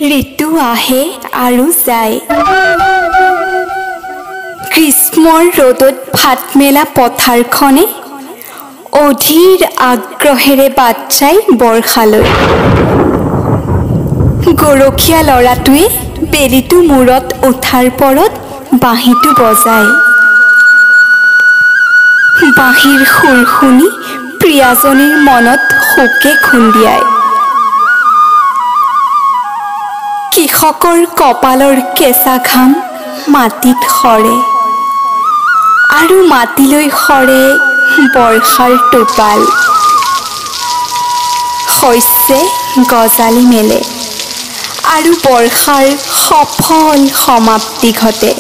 ঋতু আহে আৰু যায়। গ্ৰীষ্মৰ ৰ'দত ভাত মেলা পথাৰখনে অধীৰ আগ্ৰহেৰে বাট চাই বৰ্ষালৈ। গৰখীয়া ল'ৰাটোৱে বেলিটো মূৰত উঠাৰ পৰত বাঁহীটো বজায়। বাঁহীৰ সুৰ শুনি প্ৰিয়াজনীৰ মনত শোকে খুন্দিয়ায়। কৃষকৰ কপালৰ কেঁচা ঘাম মাটিত সৰে আৰু মাটিলৈ সৰে বৰ্ষাৰ টোপাল। শস্যে গজালি মেলে আৰু বৰ্ষাৰ সফল সমাপ্তি ঘটে।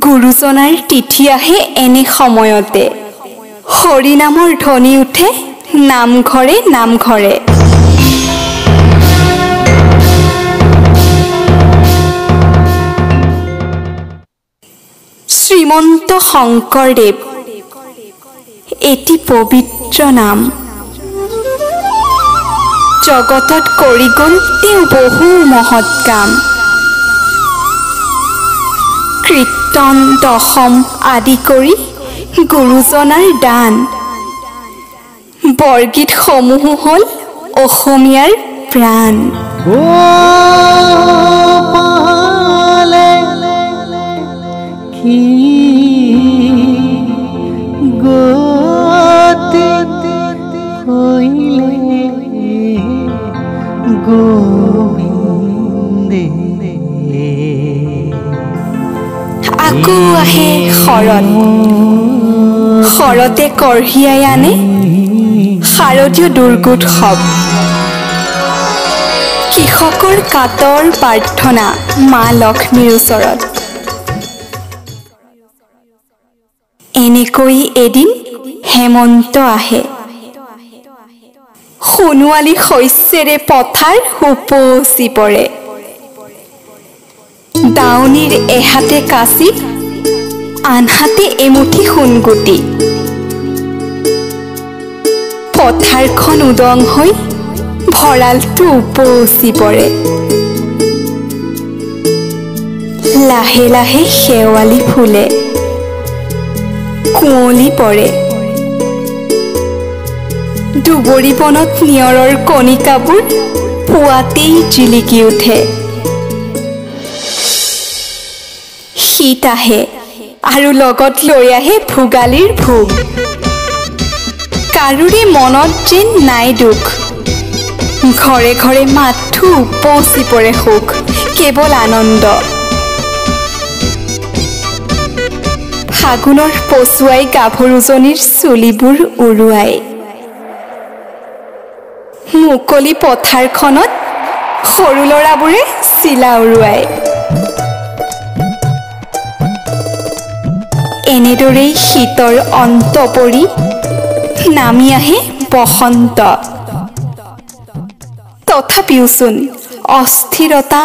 গুৰুজনাৰ তিথি আহে এনে সময়তে, হৰিনামৰ ধ্বনি উঠে নামঘৰে নামঘৰে। শ্ৰীমন্ত শংকৰদেৱ এটি পবিত্ৰ নাম। জগতত কৰি গ'ল তেওঁ বহু মহৎ কাম। কীৰ্তন দশম আদি কৰি গুৰুজনাৰ দান। বৰগীতসমূহো হ'ল অসমীয়াৰ প্ৰাণ। আকৌ আহে শৰৎ, শৰতে কঢ়িয়াই আনে শাৰদীয় দুৰ্গোৎসৱ। কৃষকৰ কাতৰ প্ৰাৰ্থনা মা লক্ষ্মীৰ ওচৰত। এনেকৈ এদিন হেমন্ত আহে, সোণোৱালী শস্যেৰে পথাৰ উপচি পৰে। দাৱনীৰ এহাতে কাঁচি আনহাতে এমুঠি সোণগুটি। পথাৰখন উদং হৈ ভঁৰালটো উপচি পৰে। লাহে লাহে শেৱালি ফুলে, কুঁৱলী পৰে। দুবৰি বনত নিয়ৰৰ কণিকাবোৰ পুৱাতেই জিলিকি উঠে। শীত আহে আৰু লগত লৈ আহে ভোগালীৰ ভোগ। কাৰোৰে মনত যেন নাই দুখ, ঘৰে ঘৰে মাথো উপচি পৰে সুখ, কেৱল আনন্দ। ফাগুনৰ পচুৱাই গাভৰুজনীৰ চুলিবোৰ উৰুৱাই। মুকলি পথাৰখনত সৰু ল'ৰাবোৰে চিলা উৰুৱায়। এনেদৰেই শীতৰ অন্ত পৰি নামি আহে বসন্ত। তথাপিওচোন অস্থিৰতা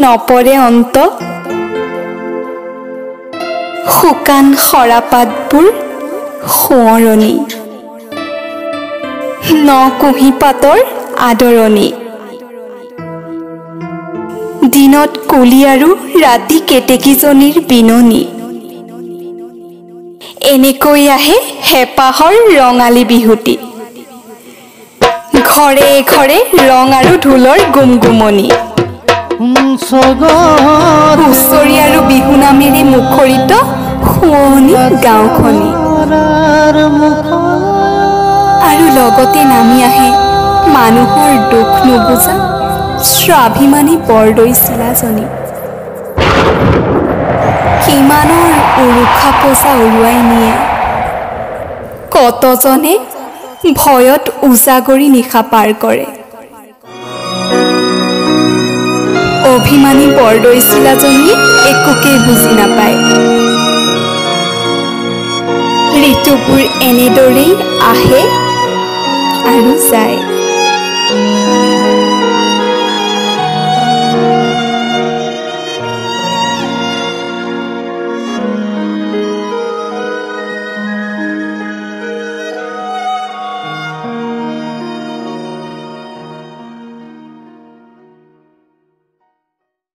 নপৰে অন্ত। শুকান সৰাপাতবোৰ সোঁৱৰণি, ন কুঁহিপাতৰ আদৰণি। দিনত কুলি আৰু ৰাতি কেতেকীজনীৰ বিননি। এনেকৈ আহে হেঁপাহৰ ৰঙালী বিহুটি। ঘৰে ঘৰে ৰং আৰু ঢোলৰ গুমগুমনি। হুঁচৰি আৰু বিহু নামেৰে মুখৰিত শুৱনি গাঁওখনি। আৰু লগতে নামি আহে মানুহৰ দুখ নুবুজা স্বাভিমানী বৰদৈ চিলাজনী। কিমানৰ উৰুষা পজা উৰুৱাই নিয়ে, কতজনে ভয়ত উজাগৰি নিশা পাৰ কৰে। অভিমানী বৰদৈ চিলাজনীয়ে একোকেই বুজি নাপায়। ঋতুবোৰ এনেদৰেই আহে আৰু যায়।